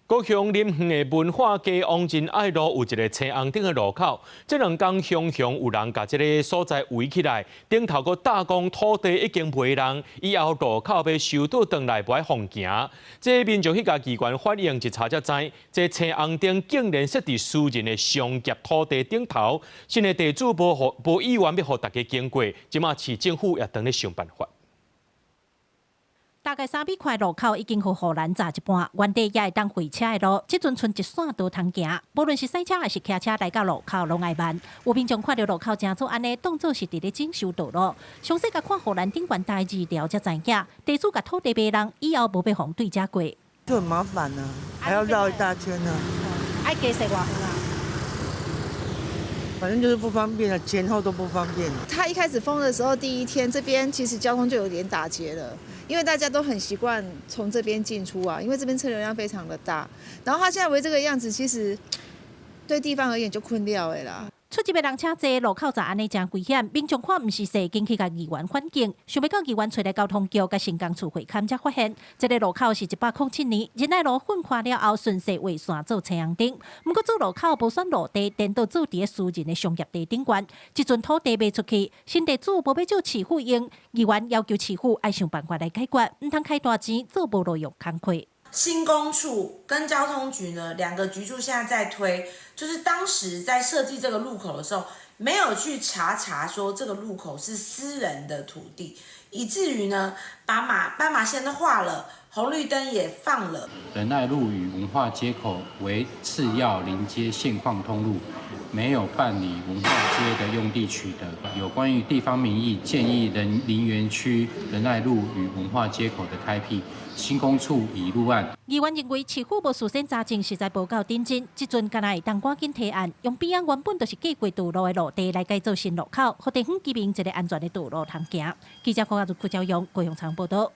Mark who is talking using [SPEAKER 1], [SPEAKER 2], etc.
[SPEAKER 1] 高雄林园的文化街王仁爱路有一个青红灯的路口，这2天熊有人把这个所在围起来，顶头个大公土地已经卖人，以后路口要收倒转来，不爱放行。这民众去甲机关反映一查才知，这青红灯竟然设伫私人的商业土地顶头，新的地主无意愿要互大家经过，即马市政府也当咧想办法。
[SPEAKER 2] 大概3米宽路口已经互护栏炸一半，原地也会当回车的路，即阵剩一线道通行。无论是赛车还是骑车来到路口，拢爱慢。有民众看到路口正做安尼，当作是伫咧整修道路。详细甲看护栏顶悬大字条才知影，地主甲土地卖人，以后无被防对家过。
[SPEAKER 3] 就很麻烦啊，还要绕一大圈呢、
[SPEAKER 2] 爱加设偌远啊？
[SPEAKER 3] 反正就是不方便了，前后都不方便。
[SPEAKER 4] 他一开始封的时候，第1天这边其实交通就有点打结了，因为大家都很习惯从这边进出啊，因为这边车流量非常的大。然后他现在为这个样子，其实对地方而言就困了的啦。
[SPEAKER 2] 出入的人车多，路口站安尼真危险。民众看唔是细，进去甲议员反映，想要到议员找来交通局甲新工处会勘，才发现这个路口是107年仁爱路混化了后，顺势画线做青红灯。不过做路口无选路地，颠倒做伫私人的商业地顶悬。即阵土地卖出去，新地主无要照市府用，议员要求市府爱想办法来解决，唔通开大钱做无路用工课。
[SPEAKER 5] 新工处跟交通局呢，2个局处现在在推，就是当时在设计这个路口的时候，没有去查说这个路口是私人的土地，以至于呢，把斑马线都画了，红绿灯也放了。
[SPEAKER 6] 仁爱路与文化街口为次要临接现况通路，没有办理文化街的用地取得。有关于地方民意，建议林园区仁爱路与文化街口的开辟。 新工处已入案。
[SPEAKER 2] 议员认为市府无事先查证，实在无够认真。即阵敢若会当赶紧提案，用边仔原本就是过过道路的路地来改造新路口，互地方居民一个安全的道路通行。记者柯亚如邱朝阳、郭永昌报道。